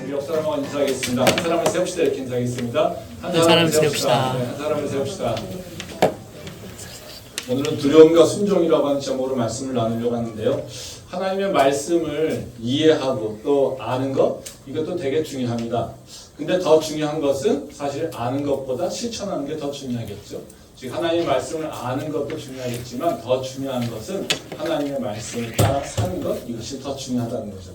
우리 옆 사람하고 인사하겠습니다. 한 사람을 세웁시다. 이렇게 인사하겠습니다. 한 사람을 세웁시다. 네, 한 사람을 세웁시다. 오늘은 두려움과 순종이라고 하는 제목으로 말씀을 나누려고 하는데요. 하나님의 말씀을 이해하고 또 아는 것, 이것도 되게 중요합니다. 근데 더 중요한 것은 사실 아는 것보다 실천하는 게 더 중요하겠죠. 즉 하나님의 말씀을 아는 것도 중요하겠지만 더 중요한 것은 하나님의 말씀을 따라 사는 것, 이것이 더 중요하다는 거죠.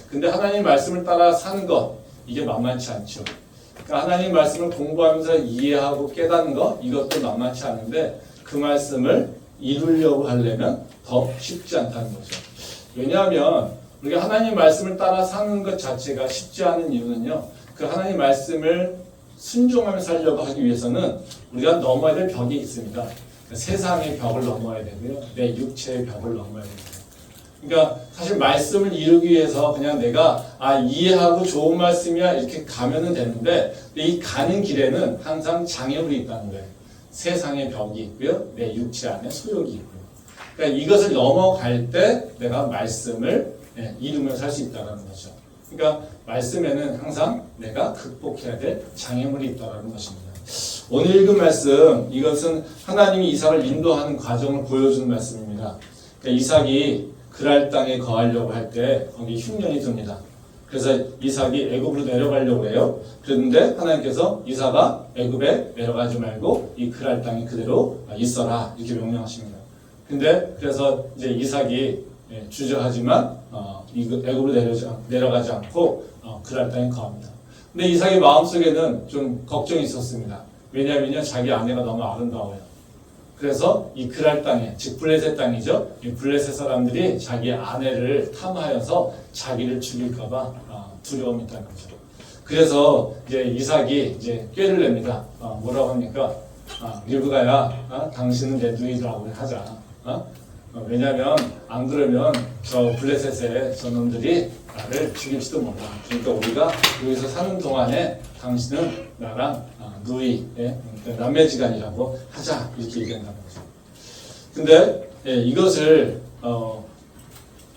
근데 하나님의 말씀을 따라 사는 것, 이게 만만치 않죠. 그러니까 하나님의 말씀을 공부하면서 이해하고 깨닫는 것, 이것도 만만치 않은데 그 말씀을 이루려고 하려면 더 쉽지 않다는 거죠. 왜냐하면 우리가 하나님 말씀을 따라 사는 것 자체가 쉽지 않은 이유는요. 그 하나님 말씀을 순종하며 살려고 하기 위해서는 우리가 넘어야 될 벽이 있습니다. 세상의 벽을 넘어야 되고요. 내 육체의 벽을 넘어야 됩니다. 그러니까 사실 말씀을 이루기 위해서 그냥 내가 이해하고 좋은 말씀이야 이렇게 가면은 되는데 이 가는 길에는 항상 장애물이 있다는 거예요. 세상의 벽이 있고요. 내 육체 안에 소욕이 있고요. 그러니까 이것을 넘어갈 때 내가 말씀을 이루며 살 수 있다는 거죠. 그러니까 말씀에는 항상 내가 극복해야 될 장애물이 있다는 것입니다. 오늘 읽은 말씀, 이것은 하나님이 이삭을 인도하는 과정을 보여주는 말씀입니다. 그러니까 이삭이 그랄 땅에 거하려고 할 때 거기 흉년이 듭니다. 그래서 이삭이 애굽으로 내려가려고 해요. 그런데 하나님께서 이삭아 애굽에 내려가지 말고 이 그랄 땅에 그대로 있어라 이렇게 명령하십니다. 근데 그래서 이제 이삭이 주저하지만 애굽으로 내려가지 않고 그랄 땅에 거합니다. 근데 이삭의 마음속에는 좀 걱정이 있었습니다. 왜냐하면요 자기 아내가 너무 아름다워요. 그래서 이 그랄 땅에, 즉 블레셋 땅이죠. 이 블레셋 사람들이 자기 아내를 탐하여서 자기를 죽일까봐 두려움이 있다는 거죠. 그래서 이제 이삭이 이제 꾀를 냅니다. 뭐라고 합니까? 리브가야, 당신은 내 누이라고 하자. 왜냐하면 안 그러면 저 블레셋의 저놈들이 나를 죽일지도 몰라. 그러니까 우리가 여기서 사는 동안에 당신은 나랑 누이, 남매지간이라고 하자 이렇게 얘기한다는 거죠. 근데 이것을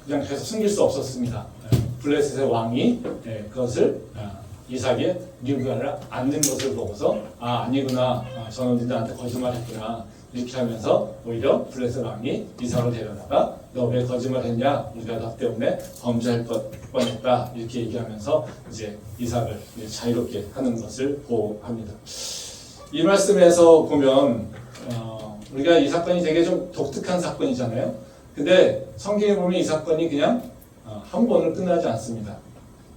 그냥 계속 숨길 수 없었습니다. 블레셋의 왕이 그것을 이삭의 리브가를 앉는 것을 보고서 아니구나, 저놈들이 나한테 거짓말했구나 이렇게 하면서 오히려 블레셋 왕이 이삭을 데려다가 너 왜 거짓말했냐, 우리가 너 때문에 범죄할 뻔했다 이렇게 얘기하면서 이제 이삭을 자유롭게 하는 것을 보호합니다. 이 말씀에서 보면 우리가 이 사건이 되게 좀 독특한 사건이잖아요. 근데 성경에 보면 이 사건이 그냥 한 번으로 끝나지 않습니다.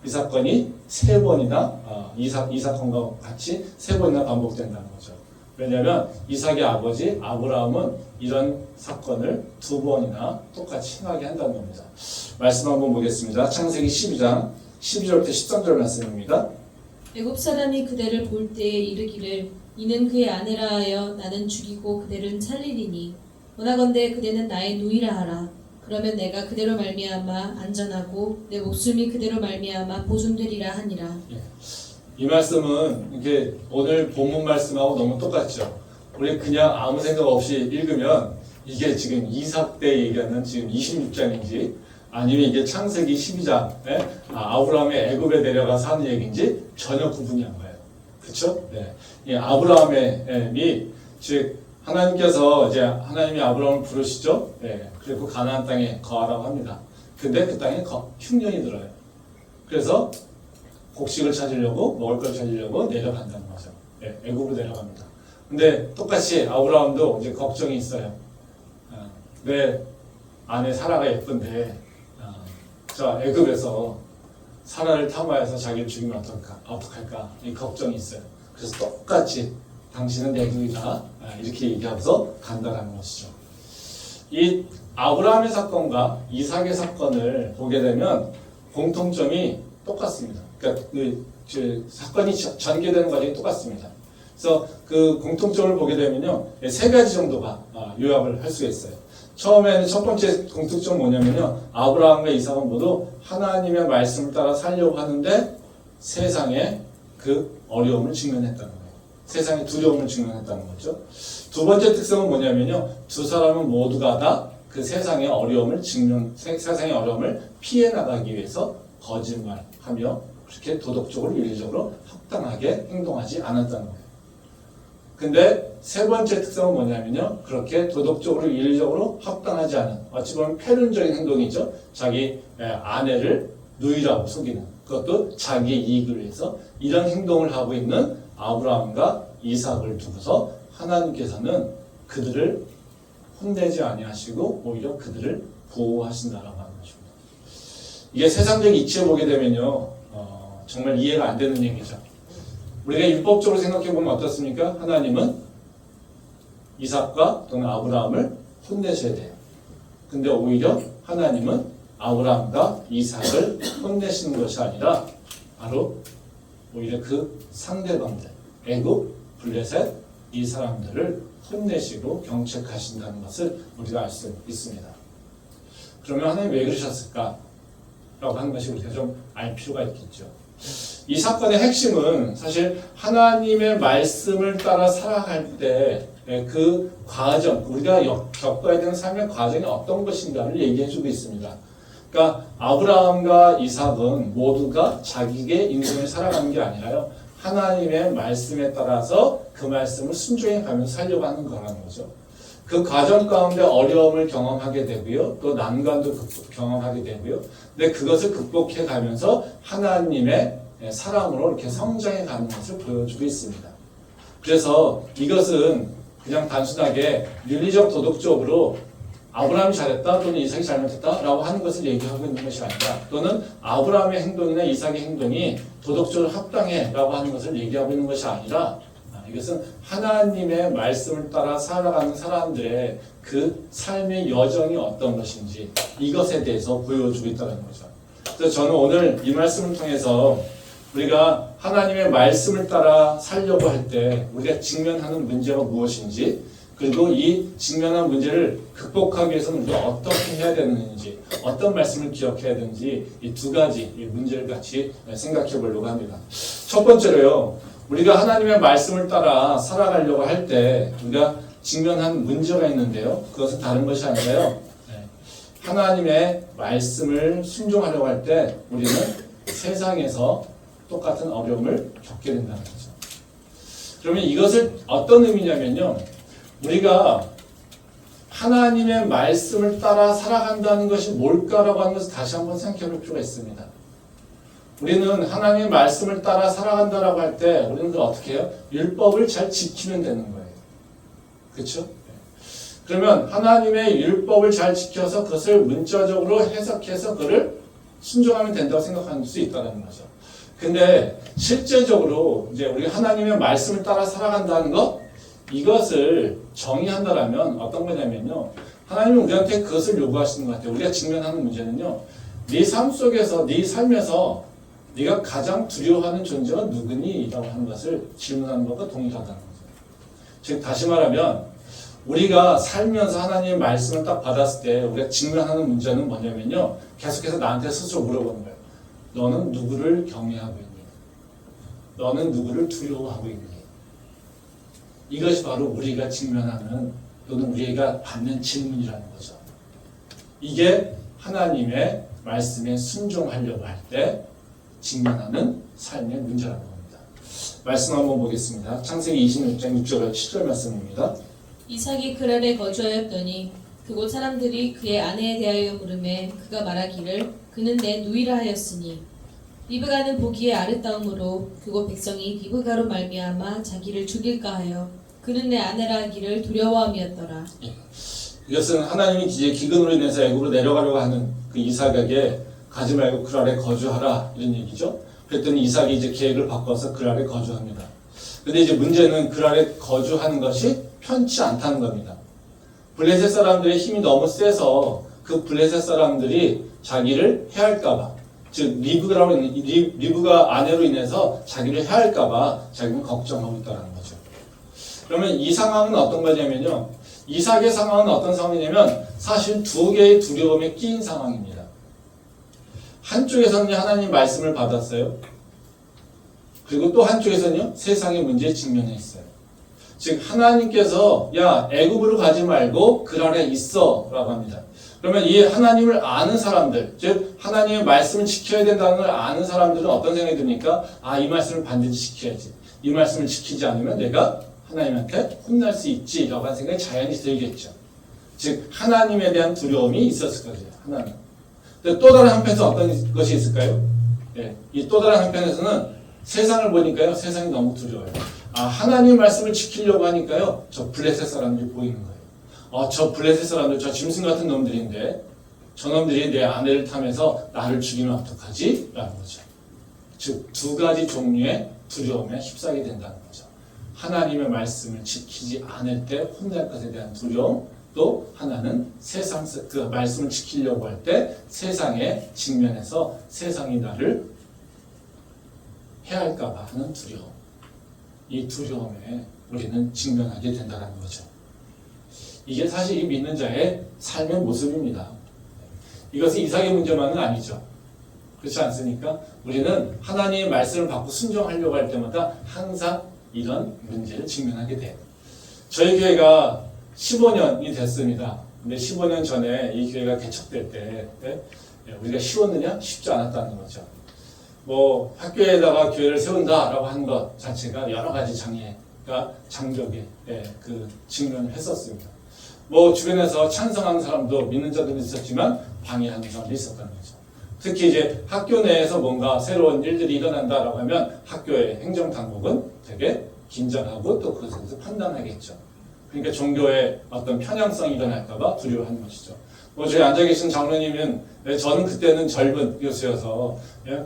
이 사건이 세 번이나 이 사건과 같이 세 번이나 반복된다는 거죠. 왜냐하면 이삭의 아버지 아브라함은 이런 사건을 두 번이나 똑같이 행하게 한다는 겁니다. 말씀 한번 보겠습니다. 창세기 12장 12절부터 13절 말씀입니다. 애굽 사람이 그대를 볼 때에 이르기를 이는 그의 아내라 하여 나는 죽이고 그대를 살리리니 원하건대 그대는 나의 누이라 하라. 그러면 내가 그대로 말미암아 안전하고 내 목숨이 그대로 말미암아 보존되리라 하니라. 이 말씀은 이게 오늘 본문 말씀하고 너무 똑같죠. 우리 그냥 아무 생각 없이 읽으면 이게 지금 이삭 때 얘기하는 지금 26장인지 아니면 이게 창세기 12장 아브라함의 애굽에 내려가서 하는 얘기인지 전혀 구분이 안 가요. 그렇죠? 네. 이 아브라함의 즉 하나님께서 이제 하나님이 아브라함을 부르시죠. 네. 그리고 가나안 땅에 거하라고 합니다. 근데 그 땅에 흉년이 들어요. 그래서 곡식을 찾으려고 먹을 걸 찾으려고 내려간다는 거죠. 네, 애굽으로 내려갑니다. 근데 똑같이 아브라함도 이제 걱정이 있어요. 내 아내 사라가 예쁜데 저 애굽에서 사라를 탐하여서 자기를 죽이면 어떡할까 이 걱정이 있어요. 그래서 똑같이 당신은 내 누이다 이렇게 얘기하면서 간다라는 것이죠. 이 아브라함의 사건과 이삭의 사건을 보게 되면 공통점이 똑같습니다. 그러니까 그 사건이 전개되는 과정이 똑같습니다. 그래서 그 공통점을 보게 되면요, 세 가지 정도가 요약을 할 수가 있어요. 처음에는 첫 번째 공통점은 뭐냐면요, 아브라함과 이삭은 모두 하나님의 말씀을 따라 살려고 하는데 세상에 그 어려움을 직면했다는 거예요. 세상의 두려움을 직면했다는 거죠. 두 번째 특성은 뭐냐면요, 두 사람은 모두가 다 그 세상의 어려움을 피해 나가기 위해서 거짓말하며 그렇게 도덕적으로 윤리적으로 합당하게 행동하지 않았다는 거예요. 근데 세 번째 특성은 뭐냐면요. 그렇게 도덕적으로 윤리적으로 합당하지 않은 어찌 보면 패륜적인 행동이죠. 자기 아내를 누이라고 속이는 그것도 자기의 이익을 위해서 이런 행동을 하고 있는 아브라함과 이삭을 두고서 하나님께서는 그들을 혼내지 아니하시고 오히려 그들을 보호하신다라고 하는 것입니다. 이게 세상적 이치에 보게 되면요. 정말 이해가 안 되는 얘기죠. 우리가 율법적으로 생각해 보면 어떻습니까? 하나님은 이삭과 또는 아브라함을 혼내셔야 돼요. 근데 오히려 하나님은 아브라함과 이삭을 혼내시는 것이 아니라 바로 오히려 그 상대방들, 애굽, 블레셋 이 사람들을 혼내시고 경책하신다는 것을 우리가 알 수 있습니다. 그러면 하나님 왜 그러셨을까? 라고 하는 것이 우리가 좀 알 필요가 있겠죠. 이 사건의 핵심은 사실 하나님의 말씀을 따라 살아갈 때 그 과정, 우리가 겪어야 되는 삶의 과정이 어떤 것인가를 얘기해주고 있습니다. 그러니까 아브라함과 이삭은 모두가 자기의 인생을 살아가는 게 아니라요. 하나님의 말씀에 따라서 그 말씀을 순종해 가면서 살려고 하는 거라는 거죠. 그 과정 가운데 어려움을 경험하게 되고요. 또 난관도 경험하게 되고요. 근데 그것을 극복해 가면서 하나님의 사랑으로 이렇게 성장해 가는 것을 보여주고 있습니다. 그래서 이것은 그냥 단순하게 윤리적 도덕적으로 아브라함이 잘했다 또는 이삭이 잘못했다 라고 하는 것을 얘기하고 있는 것이 아니라 또는 아브라함의 행동이나 이삭의 행동이 도덕적으로 합당해 라고 하는 것을 얘기하고 있는 것이 아니라 이것은 하나님의 말씀을 따라 살아가는 사람들의 그 삶의 여정이 어떤 것인지 이것에 대해서 보여주고 있다는 거죠. 그래서 저는 오늘 이 말씀을 통해서 우리가 하나님의 말씀을 따라 살려고 할 때 우리가 직면하는 문제가 무엇인지 그리고 이 직면한 문제를 극복하기 위해서는 우리가 어떻게 해야 되는지 어떤 말씀을 기억해야 되는지 이 두 가지 이 문제를 같이 생각해 보려고 합니다. 첫 번째로요. 우리가 하나님의 말씀을 따라 살아가려고 할 때 우리가 직면한 문제가 있는데요. 그것은 다른 것이 아니라요. 하나님의 말씀을 순종하려고 할 때 우리는 세상에서 똑같은 어려움을 겪게 된다는 거죠. 그러면 이것을 어떤 의미냐면요. 우리가 하나님의 말씀을 따라 살아간다는 것이 뭘까라고 하는 것을 다시 한번 생각해 볼 필요가 있습니다. 우리는 하나님의 말씀을 따라 살아간다라고 할 때 우리는 어떻게 해요? 율법을 잘 지키면 되는 거예요. 그렇죠? 그러면 하나님의 율법을 잘 지켜서 그것을 문자적으로 해석해서 그를 순종하면 된다고 생각할 수 있다는 거죠. 근데 실제적으로 이제 우리 하나님의 말씀을 따라 살아간다는 것 이것을 정의한다라면 어떤 거냐면요. 하나님은 우리한테 그것을 요구하시는 것 같아요. 우리가 직면하는 문제는요. 네 삶 속에서 네 삶에서 네가 가장 두려워하는 존재가 누구니? 라고 하는 것을 질문하는 것과 동일하다는 거죠. 즉 다시 말하면 우리가 살면서 하나님의 말씀을 딱 받았을 때 우리가 직면하는 문제는 뭐냐면요. 계속해서 나한테 스스로 물어보는 거예요. 너는 누구를 경외하고 있니? 너는 누구를 두려워하고 있니? 이것이 바로 우리가 직면하는 또는 우리가 받는 질문이라는 거죠. 이게 하나님의 말씀에 순종하려고 할 때 직면하는 삶의 문제라는 겁니다. 말씀 한번 보겠습니다. 창세기 26장 6절 7절 말씀입니다. 이삭이 그랄에 거주하였더니 그곳 사람들이 그의 아내에 대하여 물으매 그가 말하기를 그는 내 누이라 하였으니 리브가는 보기에 아름다움으로 그곳 백성이 리브가로 말미암아 자기를 죽일까 하여 그는 내 아내라 하기를 두려워함이었더라. 이것은 하나님이 이제 기근으로 인해서 애굽으로 내려가려고 하는 그 이삭에게 가지 말고 그랄에 거주하라 이런 얘기죠. 그랬더니 이삭이 이제 계획을 바꿔서 그랄에 거주합니다. 근데 이제 문제는 그랄에 거주하는 것이 편치 않다는 겁니다. 블레셋 사람들의 힘이 너무 세서 그 블레셋 사람들이 자기를 해할까봐, 즉 리브가 아내로 인해서 자기를 해할까봐 자기는 걱정하고 있다는 거죠. 그러면 이 상황은 어떤 거냐면요. 이삭의 상황은 어떤 상황이냐면 사실 두 개의 두려움에 끼인 상황입니다. 한쪽에서는 하나님 말씀을 받았어요. 그리고 또 한쪽에서는요. 세상의 문제에 직면해 있어요. 즉 하나님께서 야 애굽으로 가지 말고 그랄에 있어 라고 합니다. 그러면 이 하나님을 아는 사람들, 즉 하나님의 말씀을 지켜야 된다는 걸 아는 사람들은 어떤 생각이 듭니까? 아, 이 말씀을 반드시 지켜야지. 이 말씀을 지키지 않으면 내가 하나님한테 혼날 수 있지라고 하는 생각이 자연히 들겠죠. 즉 하나님에 대한 두려움이 있었을 거죠. 하나님. 근데 또 다른 한편에서 어떤 것이 있을까요? 예, 이 또 다른 한편에서는 세상을 보니까요. 세상이 너무 두려워요. 아, 하나님 말씀을 지키려고 하니까요. 저 블레셋 사람들이 보이는 거예요. 저 블레셋 사람들, 저 짐승 같은 놈들인데 저놈들이 내 아내를 탐해서 나를 죽이면 어떡하지? 라는 거죠. 즉 두 가지 종류의 두려움에 휩싸게 된다는 거죠. 하나님의 말씀을 지키지 않을 때 혼날 것에 대한 두려움, 또 하나는 세상 그 말씀을 지키려고 할 때 세상에 직면해서 세상이 나를 해할까봐 하는 두려움. 이 두려움에 우리는 직면하게 된다는 거죠. 이게 사실 이 믿는 자의 삶의 모습입니다. 이것은 이상의 문제만은 아니죠. 그렇지 않습니까? 우리는 하나님의 말씀을 받고 순종하려고 할 때마다 항상 이런 문제를 직면하게 돼요. 저희 교회가 15년이 됐습니다. 근데 15년 전에 이 교회가 개척될 때 우리가 쉬웠느냐? 쉽지 않았다는 거죠. 뭐 학교에다가 교회를 세운다라고 하는 것 자체가 여러 가지 장애가 장벽에 그 직면을 했었습니다. 뭐 주변에서 찬성하는 사람도 믿는 자들도 있었지만 방해하는 사람도 있었다는 거죠. 특히 이제 학교 내에서 뭔가 새로운 일들이 일어난다라고 하면 학교의 행정당국은 되게 긴장하고 또 그것에 대해서 판단하겠죠. 그러니까 종교의 어떤 편향성이 일어날까봐 두려워하는 것이죠. 뭐 저희 앉아 계신 장로님은 저는 그때는 젊은 교수여서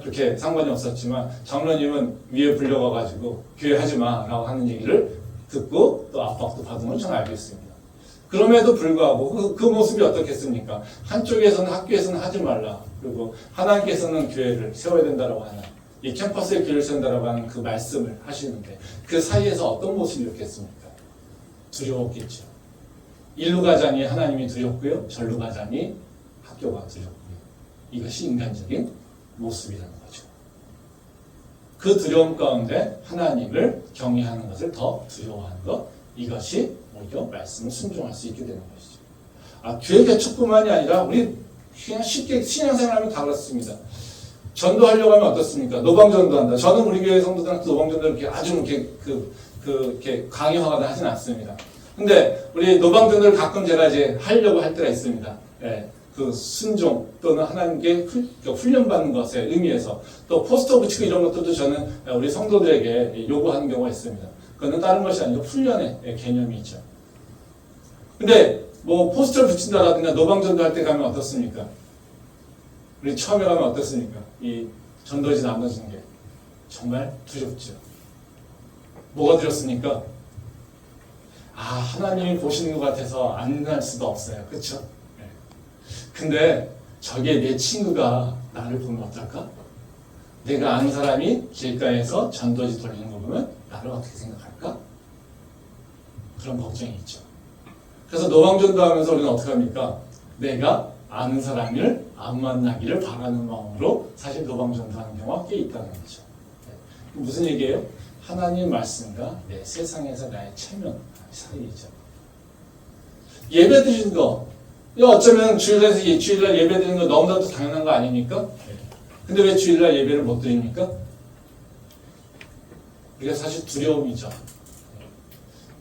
그렇게 상관이 없었지만 장로님은 위에 불려가가지고 교회 하지 마라고 하는 얘기를 듣고 또 압박도 받은 걸 저는 알고 있습니다. 그럼에도 불구하고 그 모습이 어떻겠습니까? 한쪽에서는 학교에서는 하지 말라. 그리고 하나님께서는 교회를 세워야 된다라고 하는 이 캠퍼스에 교회를 세운다라고 하는 그 말씀을 하시는데 그 사이에서 어떤 모습이었겠습니까? 두려웠겠죠. 일루 가자니 하나님이 두렵고요. 절루 가자니 학교가 두렵고요. 이것이 인간적인 모습이라는 거죠. 그 두려움 가운데 하나님을 경외하는 것을 더 두려워하는 것, 이것이 오히려 말씀을 순종할 수 있게 되는 것이죠. 교회 개척뿐만이 아니라 우리 그냥 쉽게 신앙생활하면 다 그렇습니다. 전도하려고 하면 어떻습니까? 노방전도한다. 저는 우리 교회 성도들한테 노방전도를 이렇게 아주 이렇게 강요하거나 하진 않습니다. 근데 우리 노방전도를 가끔 제가 이제 하려고 할 때가 있습니다. 그 순종 또는 하나님께 훈련받는 것의 의미에서 또 포스터 붙이고 이런 것들도 저는 우리 성도들에게 요구하는 경우가 있습니다. 그거는 다른 것이 아니고 훈련의 개념이 있죠. 근데 뭐 포스터를 붙인다라든가 노방전도 할 때 가면 어떻습니까? 우리 처음에 가면 어떻습니까? 이 전도지 나눠지는 게 정말 두렵죠. 뭐가 두렵습니까? 하나님이 보시는 것 같아서 안 할 수도 없어요. 그렇죠? 근데 저게 내 친구가 나를 보면 어떨까? 내가 아는 사람이 길가에서 전도지 돌리는 거 보면 나를 어떻게 생각할까? 그런 걱정이 있죠. 그래서 노방전도 하면서 우리는 어떻게 합니까? 내가 아는 사람을 안 만나기를 바라는 마음으로 사실 노방전도 하는 경우가 꽤 있다는 거죠. 무슨 얘기예요? 하나님 말씀과 내 세상에서 나의 체면 사이이죠. 예배 드리는 거, 어쩌면 주일날 예배 드리는 거 너무나도 당연한 거 아닙니까? 근데 왜 주일날 예배를 못 드립니까? 이게 사실 두려움이죠.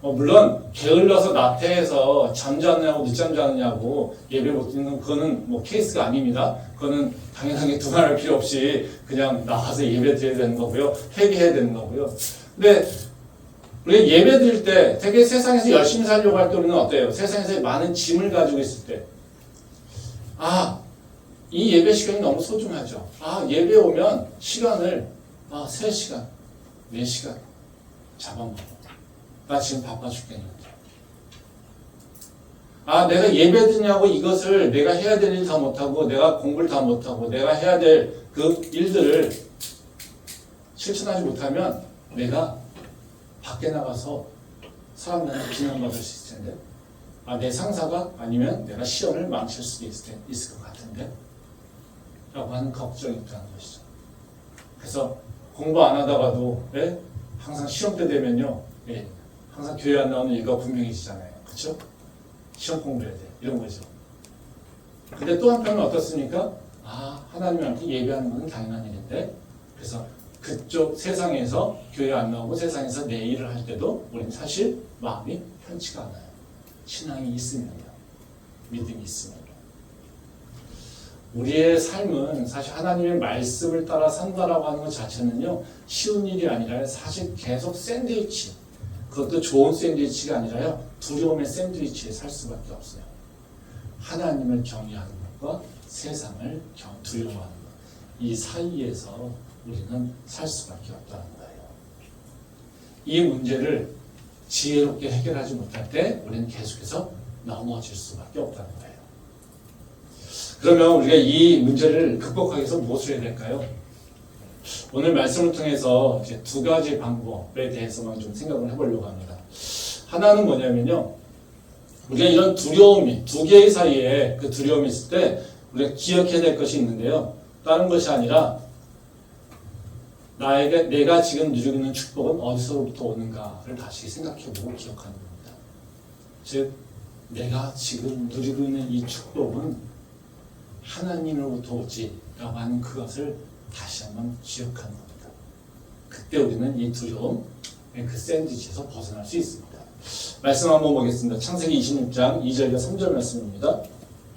물론 게을러서 나태해서 잠자느냐고 늦잠 자느냐고 예배 못 드리는 그거는 뭐 케이스가 아닙니다. 그거는 당연하게 두말할 필요 없이 그냥 나가서 예배 드려야 되는 거고요. 회개해야 되는 거고요. 근데 우리 예배 드릴 때 되게 세상에서 열심히 살려고 할 때 우리는 어때요? 세상에서 많은 짐을 가지고 있을 때 이 예배 시간이 너무 소중하죠. 예배 오면 시간을 3시간, 4시간 잡아먹어. 나 지금 바빠 죽겠는데. 내가 예배 드냐고 이것을 내가 해야 될 일 다 못하고 내가 공부를 다 못하고 내가 해야 될 그 일들을 실천하지 못하면 내가 밖에 나가서 사람들한테 비난받을 수 있을 텐데 내 상사가 아니면 내가 시험을 망칠 수도 있을 것 같은데 라고 하는 걱정이 있다는 것이죠. 그래서 공부 안 하다가도 항상 시험 때 되면요 항상 교회 안 나오는 이유가 분명해지잖아요. 그렇죠? 시험 공부해야 돼. 이런 거죠. 근데 또 한편은 어떻습니까? 하나님한테 예배하는 것은 당연한 일인데, 그래서 그쪽 세상에서 교회 안 나오고 세상에서 내 일을 할 때도 우리는 사실 마음이 편치가 않아요. 신앙이 있으면요. 믿음이 있으면요. 우리의 삶은 사실 하나님의 말씀을 따라 산다라고 하는 것 자체는요, 쉬운 일이 아니라 사실 계속 샌드위치, 그것도 좋은 샌드위치가 아니라요, 두려움의 샌드위치에 살 수밖에 없어요. 하나님을 경외하는 것과 세상을 두려워하는 것, 이 사이에서 우리는 살 수밖에 없다는 거예요. 이 문제를 지혜롭게 해결하지 못할 때 우리는 계속해서 넘어질 수밖에 없다는 거예요. 그러면 우리가 이 문제를 극복하기 위해서 무엇을 해야 될까요? 오늘 말씀을 통해서 이제 두 가지 방법에 대해서만 좀 생각을 해보려고 합니다. 하나는 뭐냐면요, 우리가 이런 두려움이 두 개의 사이에 그 두려움이 있을 때 우리가 기억해야 될 것이 있는데요, 다른 것이 아니라 내가 지금 누리고 있는 축복은 어디서부터 오는가를 다시 생각해보고 기억하는 겁니다. 즉, 내가 지금 누리고 있는 이 축복은 하나님으로부터 오지라고 하는 그것을 다시 한번 기억하는 겁니다. 그때 우리는 이 두려움, 그 샌드위치에서 벗어날 수 있습니다. 말씀 한번 보겠습니다. 창세기 26장 2절과 3절 말씀입니다.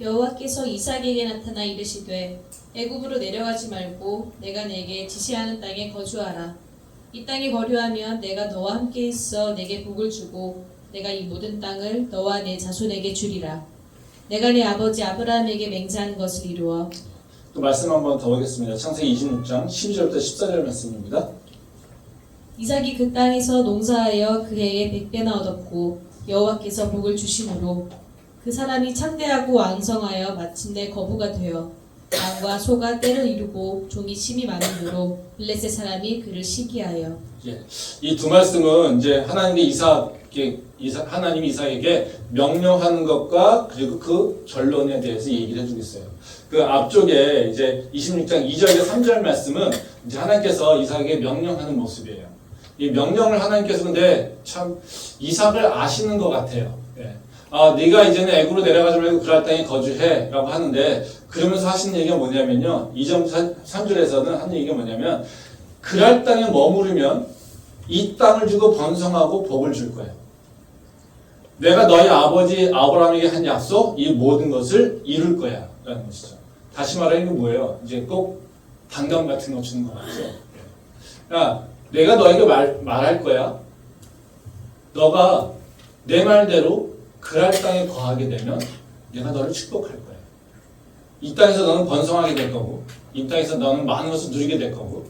여호와께서 이삭에게 나타나 이르시되 애굽으로 내려가지 말고 내가 내게 지시하는 땅에 거주하라. 이 땅에 거류하면 내가 너와 함께 있어 내게 복을 주고 내가 이 모든 땅을 너와 내 자손에게 주리라. 내가 네 아버지 아브라함에게 맹세한 것을 이루어. 또 말씀 한번 더 보겠습니다. 창세기 26장 12절부터 14절 말씀입니다. 이삭이 그 땅에서 농사하여 그 해에 100배나 얻었고 여호와께서 복을 주심으로 그 사람이 창대하고 왕성하여 마침내 거부가 되어 양과 소가 때를 이루고 종이 심이 많음으로 블레셋 사람이 그를 시기하여. 이 두 말씀은 이제 하나님이 이삭에게 명령하는 것과 그리고 그 결론에 대해서 얘기를 해주고 있어요. 그 앞쪽에 이제 26장 2절과 3절 말씀은 이제 하나님께서 이삭에게 명령하는 모습이에요. 이 명령을 하나님께서 근데 참 이삭을 아시는 것 같아요. 네가 이제는 애굽으로 내려가지 말고 그랄 땅에 거주해 라고 하는데, 그러면서 하시는 얘기가 뭐냐면요, 2절 3절에서는 하는 얘기가 뭐냐면, 그랄 땅에 머무르면 이 땅을 주고 번성하고 복을 줄 거예요. 내가 너희 아버지 아브라함에게 한 약속, 이 모든 것을 이룰 거야 라는 것이죠. 다시 말하는 게 뭐예요? 이제 꼭 단감 같은 거 주는 거 같죠. 야, 내가 너에게 말할 거야. 너가 내 말대로 그랄 땅에 거하게 되면 내가 너를 축복할 거야. 이 땅에서 너는 번성하게 될 거고, 이 땅에서 너는 많은 것을 누리게 될 거고,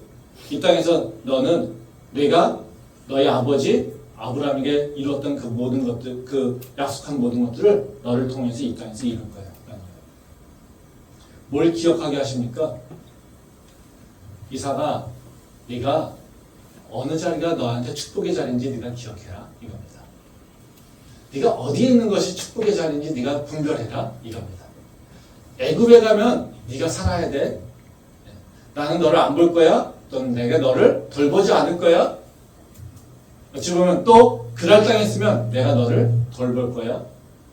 이 땅에서 너는 내가 너희 아버지 아브라함에게 이루었던 그 모든 것들, 그 약속한 모든 것들을 너를 통해서 이 땅에서 이룰 거야. 뭘 기억하게 하십니까? 이삭아, 네가 어느 자리가 너한테 축복의 자리인지 네가 기억해라 이겁니다. 네가 어디에 있는 것이 축복의 자리인지 네가 분별해라 이겁니다. 애굽에 가면 네가 살아야 돼. 나는 너를 안 볼 거야. 또는 내가 너를 돌보지 않을 거야. 어찌 보면 또 그랄 땅에 있으면 내가 너를 돌볼 거야.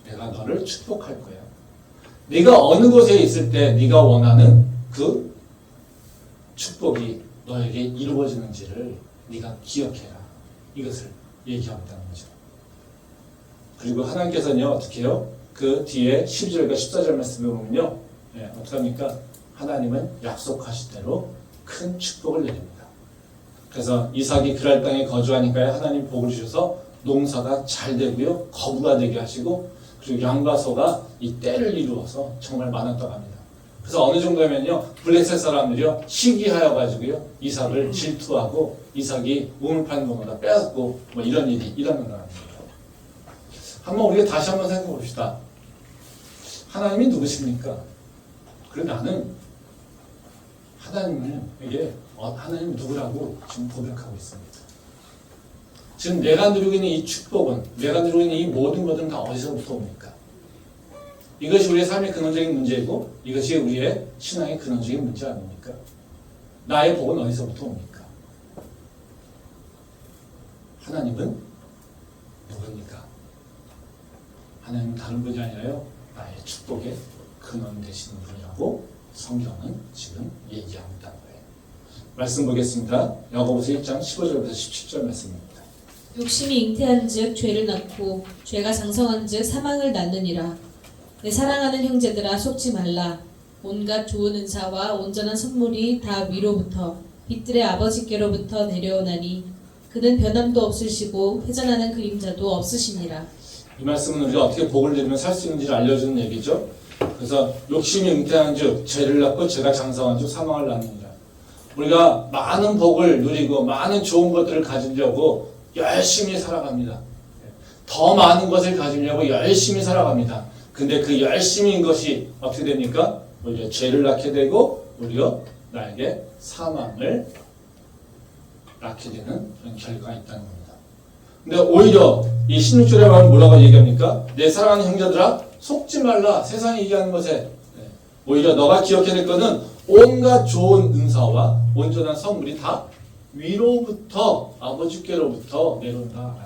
내가 너를 축복할 거야. 네가 어느 곳에 있을 때 네가 원하는 그 축복이 너에게 이루어지는지를 네가 기억해라. 이것을 얘기하고 있다는 거죠. 그리고 하나님께서는요, 어떻게 해요? 그 뒤에 12절과 14절 말씀을 보면요, 어떻게 합니까? 하나님은 약속하신 대로 큰 축복을 내립니다. 그래서 이삭이 그랄 땅에 거주하니까요, 하나님 복을 주셔서 농사가 잘 되고요, 거부가 되게 하시고, 그리고 양과 소가 이 때를 이루어서 정말 많았다고 합니다. 그래서 어느 정도면요, 블레셋 사람들이요, 시기하여 가지고요, 이삭을 질투하고 이삭이 우물 파는 것보다 빼앗고 뭐 이런 일이 일어난다는 겁니다. 한번 우리가 다시 한번 생각해 봅시다. 하나님이 누구십니까? 그리고 나는 하나님에게 하나님 누구라고 지금 고백하고 있습니다. 지금 내가 누리고 있는 이 축복은, 내가 누리고 있는 이 모든 것들은 다 어디서부터 옵니까? 이것이 우리의 삶의 근원적인 문제이고 이것이 우리의 신앙의 근원적인 문제 아닙니까? 나의 복은 어디서부터 옵니까? 하나님은 누굽니까? 하나님은 다른 분이 아니라요, 나의 축복의 근원 되시는 분이라고 성경은 지금 얘기하고 있다는 거예요. 말씀 보겠습니다. 야고보서 1장 15절부터 17절 말씀입니다. 욕심이 잉태한즉 죄를 낳고 죄가 장성한즉 사망을 낳느니라. 내 사랑하는 형제들아 속지 말라. 온갖 좋은 은사와 온전한 선물이 다 위로부터 빛들의 아버지께로부터 내려오나니 그는 변함도 없으시고 회전하는 그림자도 없으시니라. 이 말씀은 우리가 어떻게 복을 누리면 살 수 있는지를 알려주는 얘기죠. 그래서 욕심이 잉태한즉 죄를 낳고 죄가 장성한즉 사망을 낳느니라. 우리가 많은 복을 누리고 많은 좋은 것들을 가지려고 열심히 살아갑니다. 더 많은 것을 가지려고 열심히 살아갑니다. 근데 그 열심인 것이 어떻게 됩니까? 오히려 죄를 낳게 되고 오히려 나에게 사망을 낳게 되는 그런 결과가 있다는 겁니다. 근데 오히려 이 16절에 보면 뭐라고 얘기합니까? 내 사랑하는 형제들아 속지 말라. 세상이 얘기하는 것에 오히려 너가 기억해야 될 것은 온갖 좋은 은사와 온전한 선물이 다 위로부터 아버지께로부터 내려온다.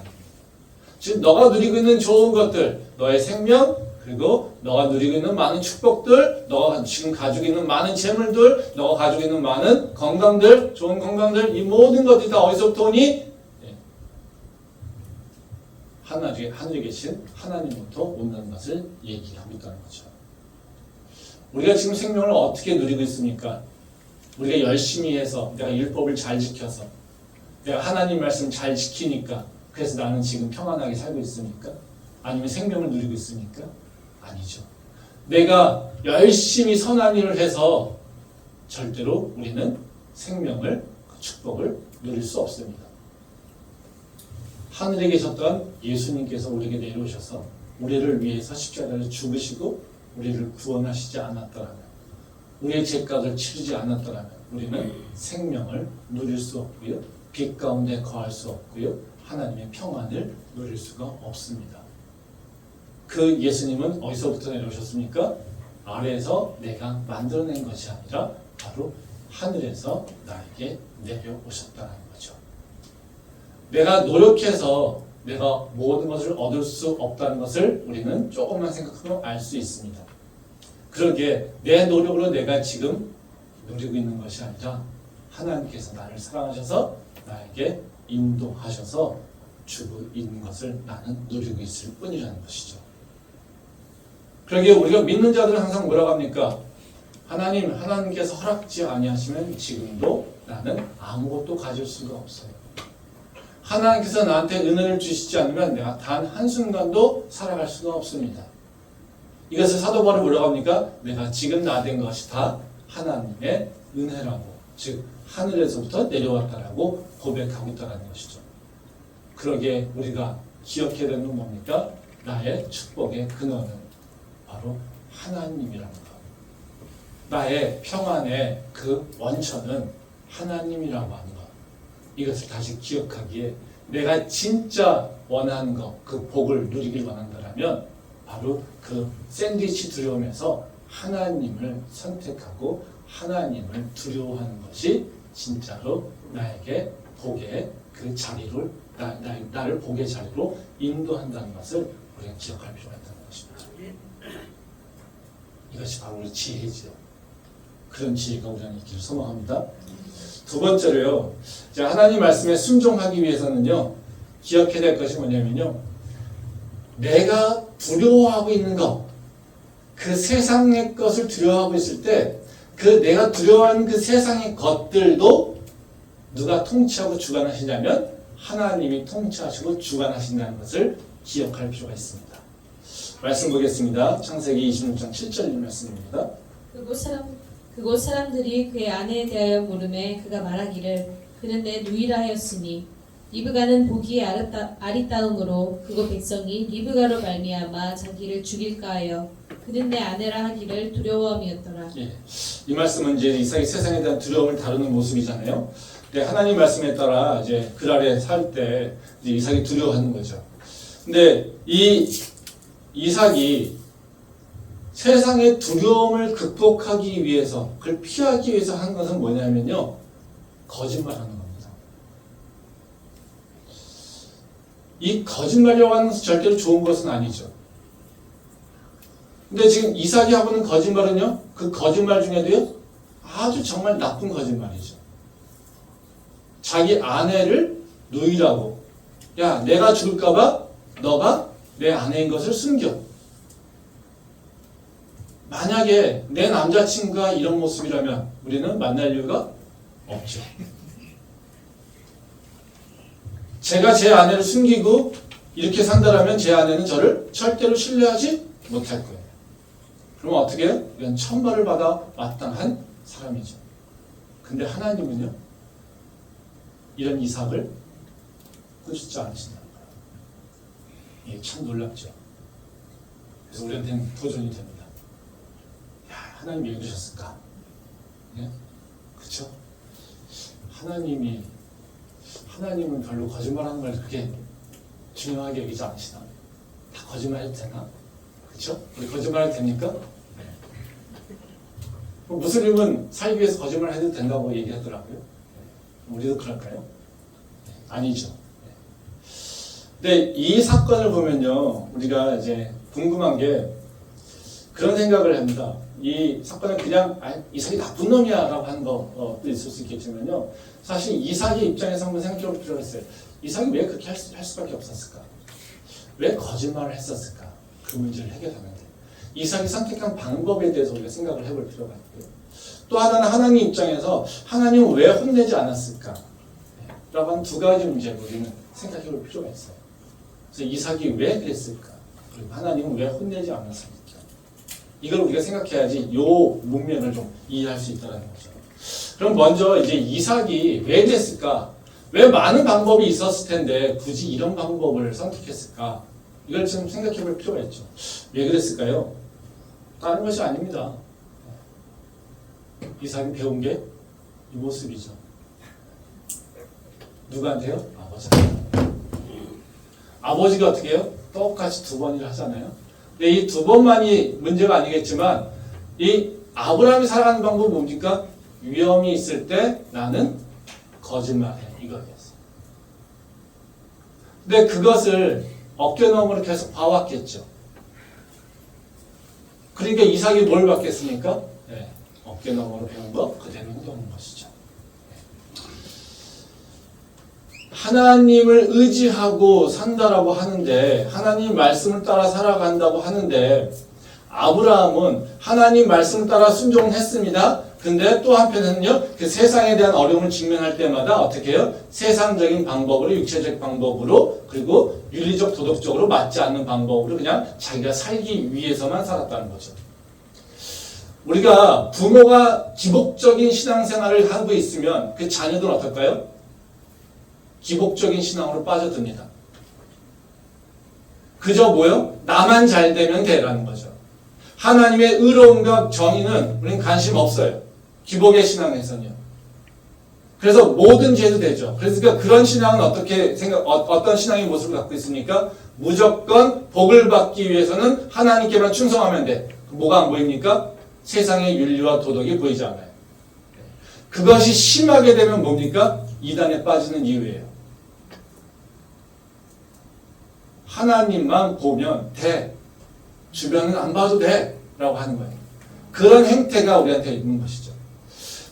지금 너가 누리고 있는 좋은 것들, 너의 생명, 그리고 너가 누리고 있는 많은 축복들, 너가 지금 가지고 있는 많은 재물들, 너가 가지고 있는 많은 건강들, 좋은 건강들, 이 모든 것들이 다 어디서부터 오니? 하늘에 계신 하나님부터 온다는 것을 얘기하고 있다는 거죠. 우리가 지금 생명을 어떻게 누리고 있습니까? 우리가 열심히 해서 내가 율법을 잘 지켜서 내가 하나님 말씀 잘 지키니까 그래서 나는 지금 평안하게 살고 있습니까? 아니면 생명을 누리고 있습니까? 아니죠. 내가 열심히 선한 일을 해서 절대로 우리는 생명을, 축복을 누릴 수 없습니다. 하늘에 계셨던 예수님께서 우리에게 내려오셔서 우리를 위해서 십자가를 죽으시고 우리를 구원하시지 않았더라면, 우리의 죄값을 치르지 않았더라면 우리는 생명을 누릴 수 없고요, 빛 가운데 거할 수 없고요, 하나님의 평안을 누릴 수가 없습니다. 그 예수님은 어디서부터 내려오셨습니까? 아래에서 내가 만들어낸 것이 아니라 바로 하늘에서 나에게 내려오셨다는 거죠. 내가 노력해서 내가 모든 것을 얻을 수 없다는 것을 우리는 조금만 생각하면 알 수 있습니다. 그러기에 내 노력으로 내가 지금 누리고 있는 것이 아니라 하나님께서 나를 사랑하셔서 나에게 인도하셔서 주고 있는 것을 나는 누리고 있을 뿐이라는 것이죠. 그러기에 우리가 믿는 자들은 항상 뭐라고 합니까? 하나님께서 허락지 아니하시면 지금도 나는 아무것도 가질 수가 없어요. 하나님께서 나한테 은혜를 주시지 않으면 내가 단 한순간도 살아갈 수가 없습니다. 이것을 사도 바울이 뭐라고 합니까? 내가 지금 나된 것이 다 하나님의 은혜라고, 즉 하늘에서부터 내려왔다라고 고백하고 있다는 것이죠. 그러기에 우리가 기억해야 되는 건 뭡니까? 나의 축복의 근원은 바로 하나님이라는 것. 나의 평안의 그 원천은 하나님이라고 하는 것. 이것을 다시 기억하기에 내가 진짜 원하는 것, 그 복을 누리길 원한다면 바로 그 샌드위치 두려움에서 하나님을 선택하고 하나님을 두려워하는 것이 진짜로 나에게 복의 그 자리를 나를 복의 자리로 인도한다는 것을 우리가 기억할 필요가 있다는 것입니다. 이것이 바로 우리 지혜지요. 그런 지혜가 우리 안에 있기를 소망합니다. 두 번째로요, 하나님 말씀에 순종하기 위해서는요, 기억해야 될 것이 뭐냐면요, 내가 두려워하고 있는 것, 그 세상의 것을 두려워하고 있을 때, 그 내가 두려워하는 그 세상의 것들도 누가 통치하고 주관하시냐면 하나님이 통치하시고 주관하신다는 것을 기억할 필요가 있습니다. 말씀 보겠습니다. 창세기 26장 7절 말씀입니다. 그곳 사람들이 그의 아내에 대하여 물음에 그가 말하기를 그는 내 누이라 하였으니 리브가는 보기에 아리따움으로 그곳 백성이 리브가로 말미암아 자기를 죽일까 하여 그는 내 아내라 하기를 두려워함이었더라. 예, 이 말씀은 이제 이삭이 세상에 대한 두려움을 다루는 모습이잖아요. 근데 하나님 말씀에 따라 이제 그 아래 살 때 이삭이 두려워하는 거죠. 근데 이 이삭이 세상의 두려움을 극복하기 위해서, 그걸 피하기 위해서 한 것은 뭐냐면요, 거짓말하는 겁니다. 이 거짓말이라고 하는 것은 절대로 좋은 것은 아니죠. 근데 지금 이삭이 하고 있는 거짓말은요, 그 거짓말 중에도요, 아주 정말 나쁜 거짓말이죠. 자기 아내를 누이라고. 야, 내가 죽을까봐 너가 내 아내인 것을 숨겨. 만약에 내 남자친구가 이런 모습이라면 우리는 만날 이유가 없죠. 제가 제 아내를 숨기고 이렇게 산다라면 제 아내는 저를 절대로 신뢰하지 못할 거예요. 그럼 어떻게 해요? 이건 천벌을 받아 마땅한 사람이죠. 근데 하나님은요, 이런 이삭을 꾸짖지 않으신다는 거예요. 이게 참 놀랍죠. 그래서 우리한테는 도전이 됩니다. 야, 하나님 왜 그러셨을까? 예? 그렇죠? 하나님은 별로 거짓말하는 걸 그렇게 중요하게 여기지 않으시나? 다 거짓말해도 되나? 그렇죠? 우리 거짓말해도 됩니까? 네. 무슬림은 살기 위해서 거짓말 해도 된다고 얘기하더라고요. 우리도 그럴까요? 아니죠. 근데 이 사건을 보면요, 우리가 이제 궁금한 게 그런 생각을 합니다. 이 사건은 그냥 이삭이 나쁜 놈이야라고 하는 것도 있을 수 있겠지만요, 사실 이삭의 입장에서 한번 생각해 볼 필요가 있어요. 이삭이 왜 그렇게 할 수밖에 없었을까? 왜 거짓말을 했었을까? 그 문제를 해결하면 돼요. 이삭이 선택한 방법에 대해서 우리가 생각을 해볼 필요가 있고요. 또 하나는 하나님 입장에서 하나님은 왜 혼내지 않았을까? 라고 하는 두 가지 문제를 우리는 생각해 볼 필요가 있어요. 그래서 이삭이 왜 그랬을까? 그리고 하나님은 왜 혼내지 않았을까? 이걸 우리가 생각해야지 요 문면을 좀 이해할 수 있다는 거죠. 그럼 먼저 이제 이삭이 왜 그랬을까? 왜 많은 방법이 있었을 텐데 굳이 이런 방법을 선택했을까? 이걸 좀 생각해 볼 필요가 있죠. 왜 그랬을까요? 다른 것이 아닙니다. 이삭이 배운 게 이 모습이죠. 누구한테요? 아버지한테. 아버지가 어떻게 해요? 똑같이 두 번을 하잖아요. 근데 이 두 번만이 문제가 아니겠지만 이 아브라함이 살아가는 방법은 뭡니까? 위험이 있을 때 나는 거짓말해. 이거였어요. 근데 그것을 어깨너머로 계속 봐왔겠죠. 그러니까 이삭이 뭘 받겠습니까? 네, 어깨너머로 배운 거 그대로 행동하는 것이죠. 하나님을 의지하고 산다라고 하는데, 하나님 말씀을 따라 살아간다고 하는데, 아브라함은 하나님 말씀을 따라 순종했습니다. 근데 또 한편에는요, 그 세상에 대한 어려움을 직면할 때마다 어떻게 해요? 세상적인 방법으로, 육체적 방법으로, 그리고 윤리적, 도덕적으로 맞지 않는 방법으로 그냥 자기가 살기 위해서만 살았다는 거죠. 우리가 부모가 기복적인 신앙생활을 하고 있으면 그 자녀들은 어떨까요? 기복적인 신앙으로 빠져듭니다. 그저 뭐요? 나만 잘 되면 되라는 거죠. 하나님의 의로움과 정의는 우리는 관심 없어요. 기복의 신앙에서는요. 그래서 뭐든지 해도 되죠. 그러니까 그런 신앙은 어떤 신앙의 모습을 갖고 있습니까? 무조건 복을 받기 위해서는 하나님께만 충성하면 돼. 뭐가 안 보입니까? 세상의 윤리와 도덕이 보이지 않아요. 그것이 심하게 되면 뭡니까? 이단에 빠지는 이유예요. 하나님만 보면 돼. 주변은 안 봐도 돼. 라고 하는 거예요. 그런 행태가 우리한테 있는 것이죠.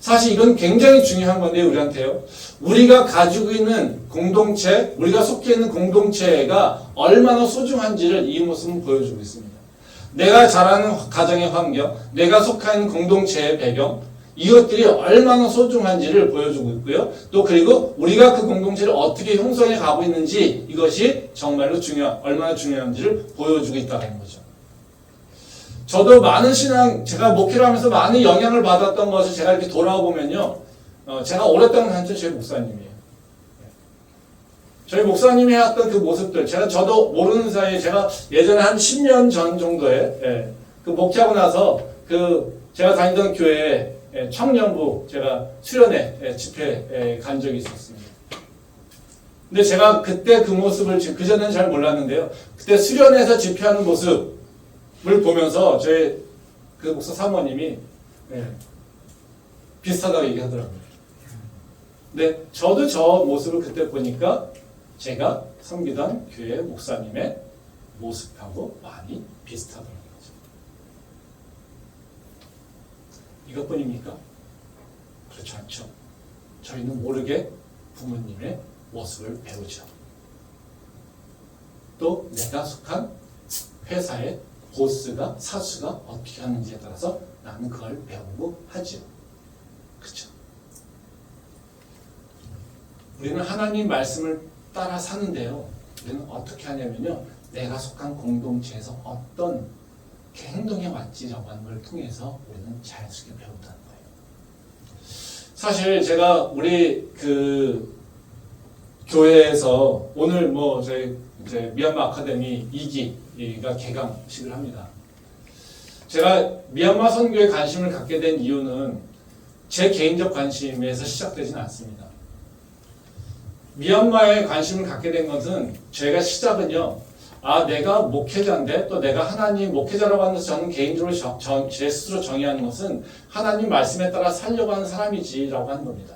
사실 이건 굉장히 중요한 건데, 우리한테요. 우리가 가지고 있는 공동체, 우리가 속해 있는 공동체가 얼마나 소중한지를 이 모습은 보여주고 있습니다. 내가 자라는 가정의 환경, 내가 속해 있는 공동체의 배경, 이것들이 얼마나 소중한지를 보여주고 있고요. 또 그리고 우리가 그 공동체를 어떻게 형성해 가고 있는지, 이것이 정말로 얼마나 중요한지를 보여주고 있다는 거죠. 저도 많은 제가 목회를 하면서 많은 영향을 받았던 것을 제가 이렇게 돌아보면요. 제가 오랫동안 한 저희 목사님이에요. 저희 목사님이 해왔던 그 모습들, 저도 모르는 사이에 제가 예전에 한 10년 전 정도에, 그 목회하고 나서 제가 다니던 교회에 청년부 제가 수련회 집회에 간 적이 있었습니다. 근데 제가 그때 그 모습을, 그전에는 잘 몰랐는데요. 그때 수련회에서 집회하는 모습을 보면서 저희 그 목사 사모님이 비슷하다고 얘기하더라고요. 근데 저도 저 모습을 그때 보니까 제가 섬기던 교회 목사님의 모습하고 많이 비슷하더라고요. 이것뿐입니까? 그렇지 않죠. 저희는 모르게 부모님의 모습을 배우죠. 또 내가 속한 회사의 보스가 사수가 어떻게 하는지에 따라서 나는 그걸 배우고 하죠. 그렇죠? 우리는 하나님 말씀을 따라 사는데요. 우리는 어떻게 하냐면요. 내가 속한 공동체에서 어떤 행동해 왔지라고 하는 걸 통해서 우리는 자연스럽게 배운다는 거예요. 사실 제가 우리 교회에서 오늘 저희 이제 미얀마 아카데미 2기가 개강식을 합니다. 제가 미얀마 선교에 관심을 갖게 된 이유는 제 개인적 관심에서 시작되지는 않습니다. 미얀마에 관심을 갖게 된 것은 제가 시작은요. 내가 목회자인데 또 내가 하나님 목회자라고 하는 것을 저는 개인적으로 제 스스로 정의하는 것은 하나님 말씀에 따라 살려고 하는 사람이지라고 하는 겁니다.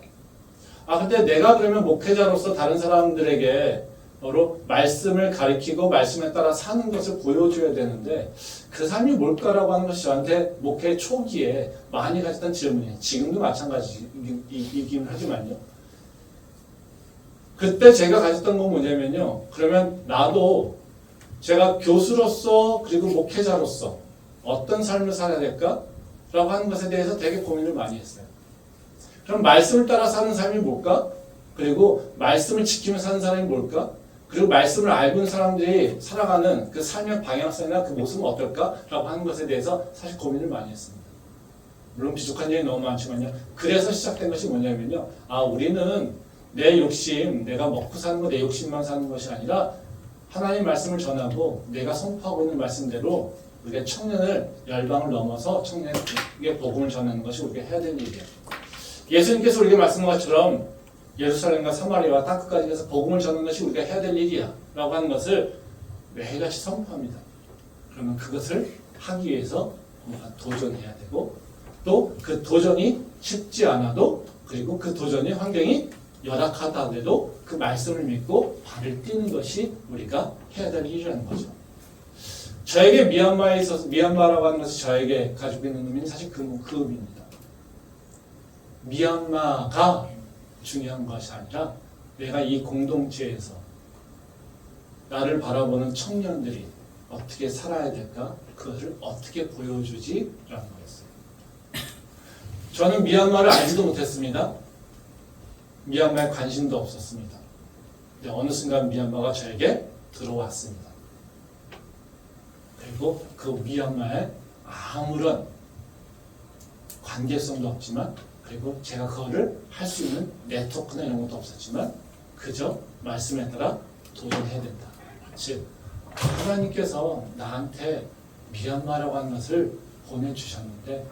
근데 내가 그러면 목회자로서 다른 사람들에게 말씀을 가리키고 말씀에 따라 사는 것을 보여줘야 되는데 그 삶이 뭘까라고 하는 것이 저한테 목회 초기에 많이 가졌던 질문이에요. 지금도 마찬가지이긴 하지만요. 그때 제가 가졌던 건 뭐냐면요. 그러면 나도 제가 교수로서 그리고 목회자로서 어떤 삶을 살아야 될까? 라고 하는 것에 대해서 되게 고민을 많이 했어요. 그럼 말씀을 따라 사는 삶이 뭘까? 그리고 말씀을 지키면서 사는 사람이 뭘까? 그리고 말씀을 알고 있는 사람들이 살아가는 그 삶의 방향성이나 그 모습은 어떨까? 라고 하는 것에 대해서 사실 고민을 많이 했습니다. 물론 비족한 점이 너무 많지만요. 그래서 시작된 것이 뭐냐면요. 우리는 내 욕심, 내가 먹고 사는 거 내 욕심만 사는 것이 아니라 하나님 말씀을 전하고 내가 선포하고 있는 말씀대로 우리가 청년을 열방을 넘어서 청년에게 복음을 전하는 것이 우리가 해야 될 일이에요. 예수님께서 우리에게 말씀한 것처럼 예루살렘과 사마리아와 땅끝까지 가서 복음을 전하는 것이 우리가 해야 될 일이야 라고 하는 것을 매일같이 선포합니다. 그러면 그것을 하기 위해서 우리가 도전해야 되고 또 그 도전이 쉽지 않아도 그리고 그 도전의 환경이 열악하다 하더라도 그 말씀을 믿고 발을 띄는 것이 우리가 해야 될 일이라는 거죠. 저에게 미얀마라고 하는 것이 저에게 가지고 있는 의미는 사실 그 의미입니다. 미얀마가 중요한 것이 아니라 내가 이 공동체에서 나를 바라보는 청년들이 어떻게 살아야 될까? 그것을 어떻게 보여주지라는 거였어요. 저는 미얀마를 알지도 못했습니다. 미얀마에 관심도 없었습니다. 근데 어느 순간 미얀마가 저에게 들어왔습니다. 그리고 그 미얀마에 아무런 관계성도 없지만 그리고 제가 그거를 할 수 있는 네트워크나 이런 것도 없었지만 그저 말씀에 따라 도전해야 된다. 즉 하나님께서 나한테 미얀마라고 하는 것을 보내주셨는데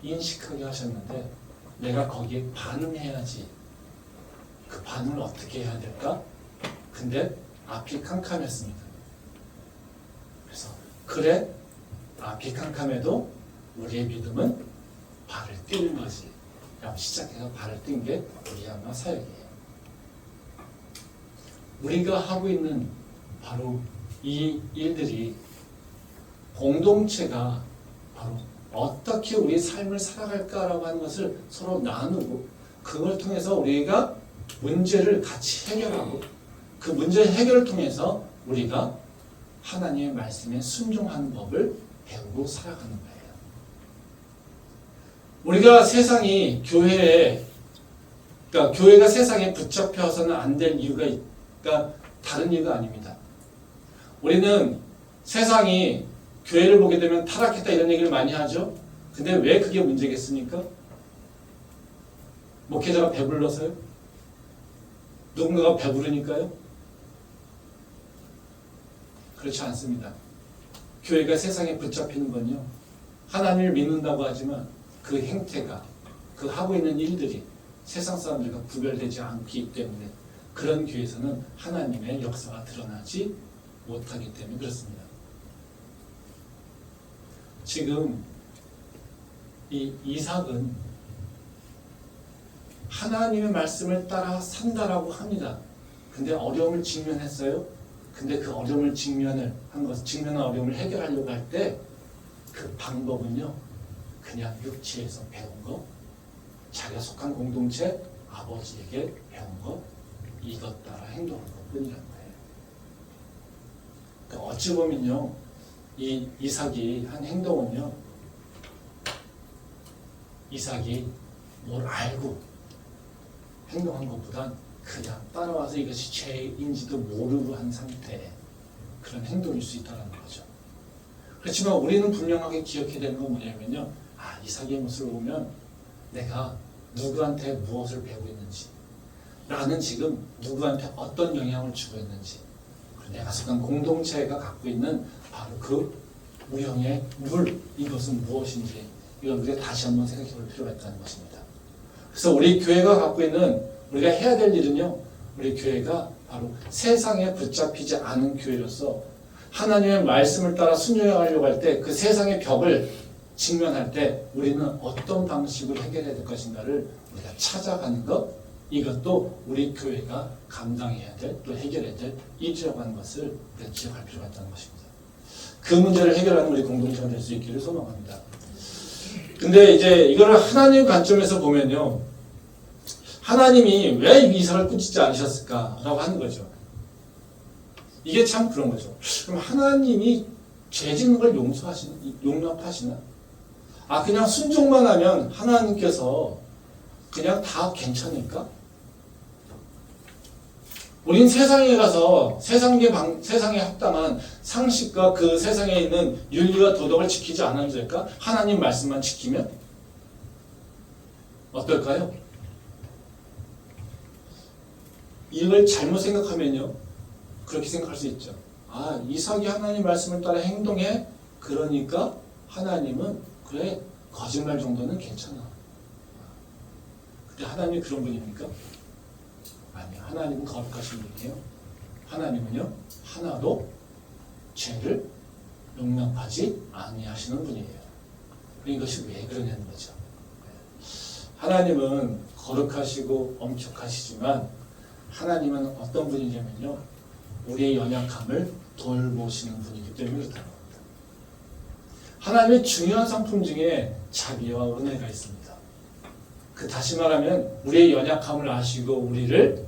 인식하게 하셨는데 내가 거기에 반응해야지. 그 반응을 어떻게 해야 될까? 근데 앞이 캄캄했습니다. 그래서 그래 앞이 캄캄해도 우리의 믿음은 발을 띄는 거지. 라고 시작해서 발을 띈 게 미얀마 사역이에요. 우리가 하고 있는 바로 이 일들이 공동체가 바로 어떻게 우리 삶을 살아갈까라고 하는 것을 서로 나누고 그걸 통해서 우리가 문제를 같이 해결하고 그 문제 해결을 통해서 우리가 하나님의 말씀에 순종하는 법을 배우고 살아가는 거예요. 우리가 세상이 교회가 세상에 붙잡혀서는 안 될 이유가 다른 이유가 아닙니다. 우리는 세상이 교회를 보게 되면 타락했다 이런 얘기를 많이 하죠. 근데 왜 그게 문제겠습니까? 목회자가 배불러서요? 누군가가 배부르니까요? 그렇지 않습니다. 교회가 세상에 붙잡히는 건요. 하나님을 믿는다고 하지만 그 행태가 그 하고 있는 일들이 세상 사람들과 구별되지 않기 때문에 그런 교회에서는 하나님의 역사가 드러나지 못하기 때문에 그렇습니다. 지금 이 이삭은 하나님의 말씀을 따라 산다라고 합니다. 근데 어려움을 직면했어요. 근데 그 어려움을 직면한 어려움을 해결하려고 할 때 그 방법은요. 그냥 육체에서 배운 거, 자기가 속한 공동체 아버지에게 배운 거, 이것 따라 행동한 것 뿐이란 거예요. 그러니까 어찌 보면요, 이 이삭이 한 행동은요, 이삭이 뭘 알고 행동한 것보단 그냥 따라와서 이것이 죄인지도 모르고 한 상태의 그런 행동일 수 있다는 거죠. 그렇지만 우리는 분명하게 기억해야 되는 건 뭐냐면요, 이삭의 모습을 보면 내가 누구한테 무엇을 배우고 있는지, 나는 지금 누구한테 어떤 영향을 주고 있는지, 내가 속한 공동체가 갖고 있는 바로 그 우영의 물, 이것은 무엇인지 이걸 우리가 다시 한번 생각해 볼 필요가 있다는 것입니다. 그래서 우리 교회가 갖고 있는, 우리가 해야 될 일은요, 우리 교회가 바로 세상에 붙잡히지 않은 교회로서 하나님의 말씀을 따라 순종하려고 할 때 그 세상의 벽을 직면할 때 우리는 어떤 방식으로 해결해야 될 것인가를 우리가 찾아가는 것, 이것도 우리 교회가 감당해야 될, 또 해결해야 될 일이라고 하는 것을 우리가 기억할 필요가 있다는 것입니다. 그 문제를 해결하는 우리 공동체가 될 수 있기를 소망합니다. 근데 이제 이거를 하나님 관점에서 보면요, 하나님이 왜 이삭을 꾸짖지 않으셨을까라고 하는 거죠. 이게 참 그런 거죠. 그럼 하나님이 죄 짓는 걸 용납하시나? 그냥 순종만 하면 하나님께서 그냥 다 괜찮을까? 우린 세상에 가서 세상에 합당한 상식과 그 세상에 있는 윤리와 도덕을 지키지 않아도 될까? 하나님 말씀만 지키면? 어떨까요? 이걸 잘못 생각하면요, 그렇게 생각할 수 있죠. 이삭이 하나님 말씀을 따라 행동해. 그러니까 하나님은 그래, 거짓말 정도는 괜찮아. 근데 하나님이 그런 분입니까? 아니요. 하나님은 거룩하신 분이에요. 하나님은요, 하나도 죄를 용납하지 아니하시는 분이에요. 이것이 왜 그러냐는 거죠. 하나님은 거룩하시고 엄격하시지만 하나님은 어떤 분이냐면요, 우리의 연약함을 돌보시는 분이기 때문에 그렇다는 겁니다. 하나님의 중요한 상품 중에 자비와 은혜가 있습니다. 다시 말하면 우리의 연약함을 아시고 우리를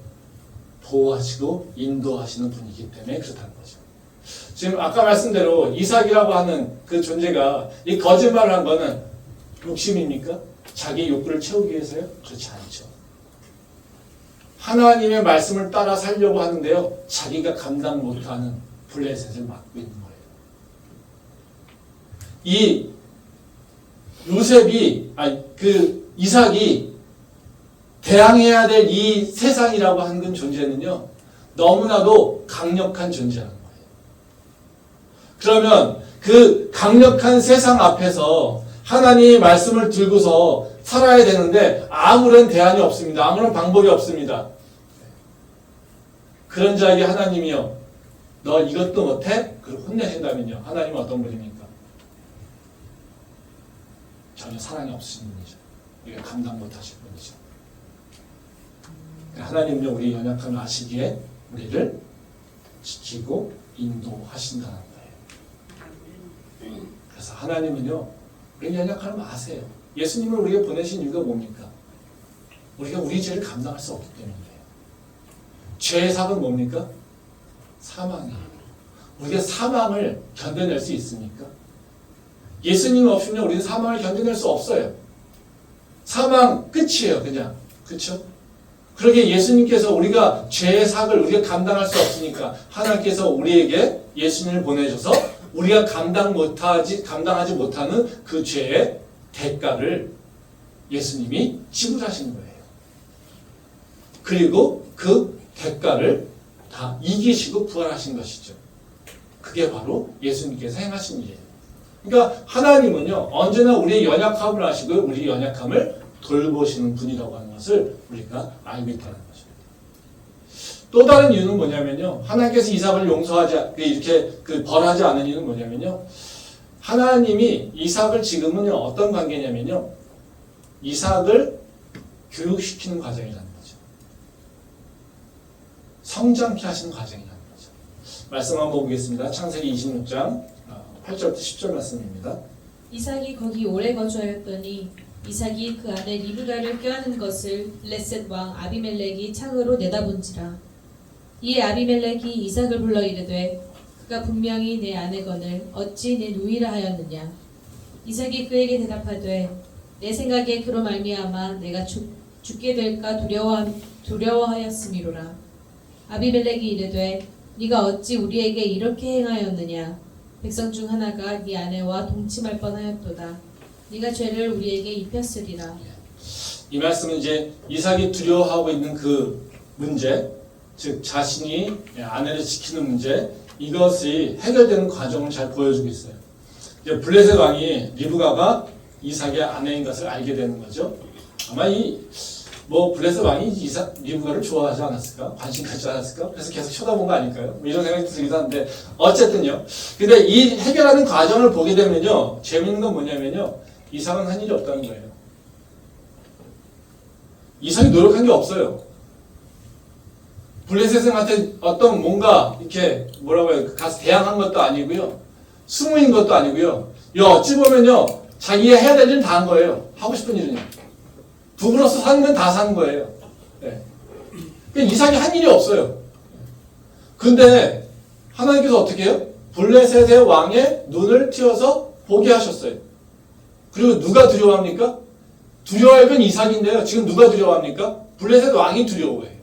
보호하시고 인도하시는 분이기 때문에 그렇다는 거죠. 지금 아까 말씀대로 이삭이라고 하는 그 존재가 이 거짓말을 한 거는 욕심입니까? 자기 욕구를 채우기 위해서요? 그렇지 않죠. 하나님의 말씀을 따라 살려고 하는데요, 자기가 감당 못하는 블레셋을 맡고 있는 거예요. 이 요셉이, 이삭이 대항해야 될 이 세상이라고 하는 존재는요, 너무나도 강력한 존재라는 거예요. 그러면 그 강력한 세상 앞에서 하나님의 말씀을 들고서 살아야 되는데 아무런 대안이 없습니다. 아무런 방법이 없습니다. 그런 자에게 하나님이요, 너 이것도 못해? 그리고 혼내신다면요, 하나님은 어떤 분입니까? 전혀 사랑이 없으신 분이죠. 우리가 감당 못하실 분이죠. 하나님은요, 우리 연약함을 아시기에 우리를 지키고 인도하신다는 거예요. 그래서 하나님은요, 우리 연약함을 아세요. 예수님을 우리가 보내신 이유가 뭡니까? 우리가 우리 죄를 감당할 수 없기 때문이에요. 죄의 삭은 뭡니까? 사망이에요. 우리가 사망을 견뎌낼 수 있습니까? 예수님 없으면 우리는 사망을 견뎌낼 수 없어요. 사망 끝이에요, 그냥. 그렇죠? 그러게 예수님께서 우리가 죄의 삭을 우리가 감당할 수 없으니까 하나님께서 우리에게 예수님을 보내셔서 우리가 감당하지 못하는 그 죄의 대가를 예수님이 지불하신 거예요. 그리고 그 대가를 다 이기시고 부활하신 것이죠. 그게 바로 예수님께서 행하신 일이에요. 그러니까 하나님은요, 언제나 우리의 연약함을 아시고 우리 연약함을 돌보시는 분이라고 하는 것을 우리가 알고 있다는 거죠. 또 다른 이유는 뭐냐면요, 하나님께서 이삭을 벌하지 않은 이유는 뭐냐면요, 하나님이 이삭을 지금은요, 어떤 관계냐면요, 이삭을 교육시키는 과정이라는 거죠. 성장케 하시는 과정이라는 거죠. 말씀 한번 보겠습니다. 창세기 26장 8절부터 10절 말씀입니다. 이삭이 거기 오래 거주하였더니 이삭이 그 안에 리브가를 껴안은 것을 블레셋 왕 아비멜렉이 창으로 내다본지라. 이에 아비멜렉이 이삭을 불러 이르되 그가 분명히 내 아내거늘 어찌 내 누이라 하였느냐. 이삭이 그에게 대답하되 내 생각에 그로 말미암아 내가 죽게 될까 두려워하였음이로라. 아비멜렉이 이르되 네가 어찌 우리에게 이렇게 행하였느냐. 백성 중 하나가 네 아내와 동침할 뻔하였도다. 네가 죄를 우리에게 입혔으리라. 이 말씀은 이제 이삭이 두려워하고 있는 그 문제, 즉 자신이 아내를 지키는 문제, 이것이 해결되는 과정을 잘 보여주고 있어요. 이제 블레셋 왕이 리브가가 이삭의 아내인 것을 알게 되는 거죠. 아마 블레셋 왕이 리브가를 좋아하지 않았을까? 관심 갖지 않았을까? 그래서 계속 쳐다본 거 아닐까요? 뭐 이런 생각이 들기도 하는데, 어쨌든요. 근데 이 해결하는 과정을 보게 되면요, 재밌는 건 뭐냐면요, 이삭은 한 일이 없다는 거예요. 이삭이 노력한 게 없어요. 블레셋한테 어떤 뭔가 이렇게 뭐라고 해요? 가서 대항한 것도 아니고요. 스무인 것도 아니고요. 어찌 보면요, 자기가 해야 될 일은 다 한 거예요. 하고 싶은 일은요. 부부로서 사는 건 다 사는 거예요. 네. 그러니까 이삭이 한 일이 없어요. 근데 하나님께서 어떻게 해요? 블레셋의 왕의 눈을 띄어서 보게 하셨어요. 그리고 누가 두려워합니까? 두려워할 건 이삭인데요. 지금 누가 두려워합니까? 블레셋 왕이 두려워해요.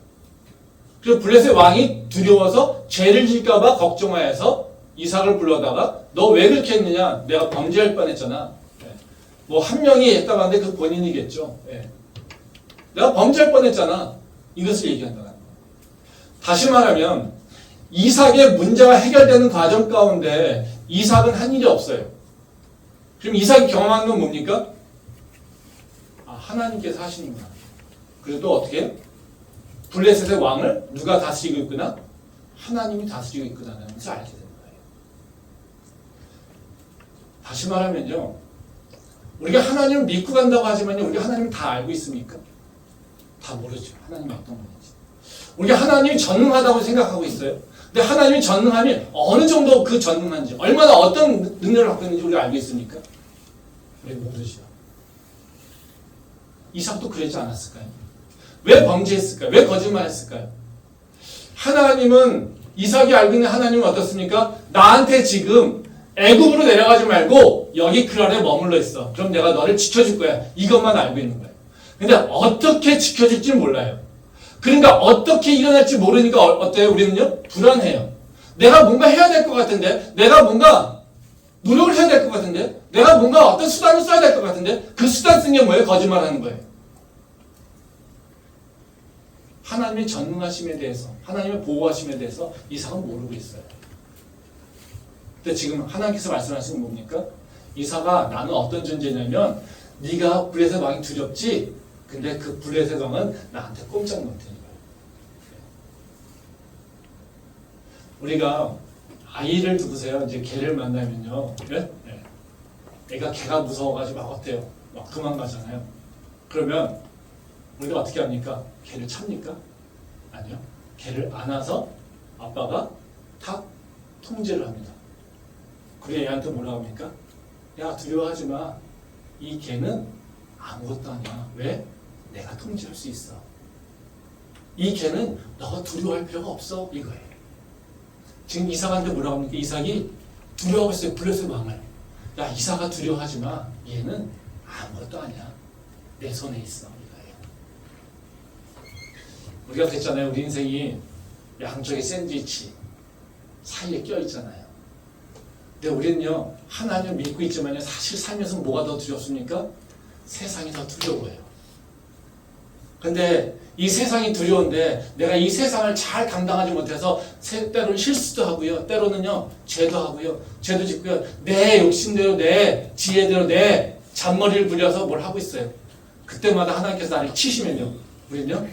그리고 블레셋 왕이 두려워서 죄를 질까봐 걱정하여서 이삭을 불러다가 너 왜 그렇게 했느냐? 내가 범죄할 뻔했잖아. 뭐 한 명이 했다고 하는데 그 본인이겠죠. 내가 범죄할 뻔했잖아. 이것을 얘기한다는 거예요. 다시 말하면 이삭의 문제가 해결되는 과정 가운데 이삭은 한 일이 없어요. 그럼 이삭이 경험한 건 뭡니까? 하나님께서 하시는구나. 그리고 또 어떻게 해요? 블레셋의 왕을 누가 다스리고 있구나? 하나님이 다스리고 있구나라는 것을 알게 되는 거예요. 다시 말하면요, 우리가 하나님을 믿고 간다고 하지만요, 우리가 하나님을 다 알고 있습니까? 다 모르죠. 하나님이 어떤 분인지. 우리가 하나님이 전능하다고 생각하고 있어요. 근데 하나님이 전능함이 어느 정도 그 전능한지, 얼마나 어떤 능력을 갖고 있는지 우리가 알고 있습니까? 우리 모르죠. 이삭도 그러지 않았을까요? 왜 범죄했을까요? 왜 거짓말했을까요? 하나님은, 이삭이 알고 있는 하나님은 어떻습니까? 나한테 지금 애굽으로 내려가지 말고 여기 그 아래 머물러 있어. 그럼 내가 너를 지켜줄 거야. 이것만 알고 있는 거예요. 근데 어떻게 지켜줄지 몰라요. 그러니까 어떻게 일어날지 모르니까 어때요? 우리는요? 불안해요. 내가 뭔가 해야 될 것 같은데, 내가 뭔가 노력을 해야 될 것 같은데, 내가 뭔가 어떤 수단을 써야 될 것 같은데, 그 수단 쓴 게 뭐예요? 거짓말하는 거예요. 하나님의 전능하심에 대해서, 하나님의 보호하심에 대해서 이삭은 모르고 있어요. 근데 지금 하나님께서 말씀하시는 건 뭡니까? 이삭아, 나는 어떤 존재냐면 네가 블레셋 왕이 두렵지? 근데 그 블레셋 왕은 나한테 꼼짝 못하는 거예요. 우리가 아이를 두고서요, 이제 개를 만나면요, 네? 애가 개가 무서워가지고 막 어때요? 막 도망가잖아요. 그러면 우리가 어떻게 합니까? 개를 찹니까? 아니요. 개를 안아서 아빠가 탁 통제를 합니다. 그래 얘한테 뭐라고 합니까? 야, 두려워하지 마. 이 개는 아무것도 아니야. 왜? 내가 통제할 수 있어. 이 개는 너가 두려워할 필요가 없어. 이거예요. 지금 이삭한테 뭐라고 합니까? 이삭이 두려워하고 있어요. 블레셋 왕을. 야, 이삭아, 두려워하지 마. 얘는 아무것도 아니야. 내 손에 있어. 이거예요. 우리가 그랬잖아요. 우리 인생이 양쪽에 샌드위치 사이에 껴있잖아요. 근데 우리는요, 하나님을 믿고 있지만요, 사실 살면서 뭐가 더 두렵습니까? 세상이 더 두려워요. 근데 이 세상이 두려운데 내가 이 세상을 잘 감당하지 못해서 때로는 실수도 하고요, 때로는요 죄도 하고요, 죄도 짓고요, 내 욕심대로, 내 지혜대로, 내 잔머리를 부려서 뭘 하고 있어요. 그때마다 하나님께서 나를 치시면요, 우리는요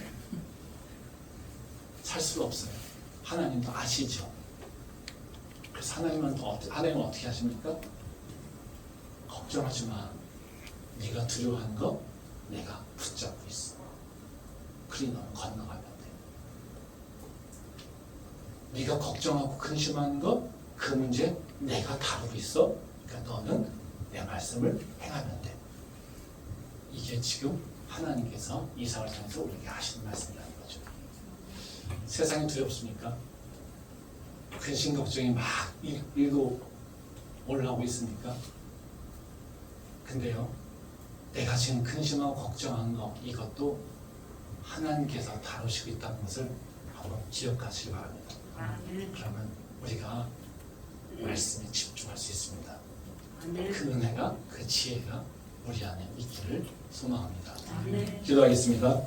살 수가 없어요. 하나님도 아시죠. 그래서 하나님은 어떻게 하십니까? 걱정하지 마. 네가 두려워하는 거 내가 붙잡고 있어. 그리 너는 건너가면 돼. 네가 걱정하고 근심하는 거, 그 문제 내가 다루고 있어. 그러니까 너는 내 말씀을 행하면 돼. 이게 지금 하나님께서 이삭을 통해서 우리에게 하시는 말씀이라는 거죠. 세상이 두렵습니까? 근심 걱정이 막 일고 올라오고 있습니까? 근데요, 내가 지금 근심하고 걱정하는 거, 이것도 하나님께서 다루시고 있다는 것을 한번 기억하시기 바랍니다. 그러면 우리가 말씀에 집중할 수 있습니다. 그 은혜가, 그 지혜가 우리 안에 있기를 소망합니다. 기도하겠습니다.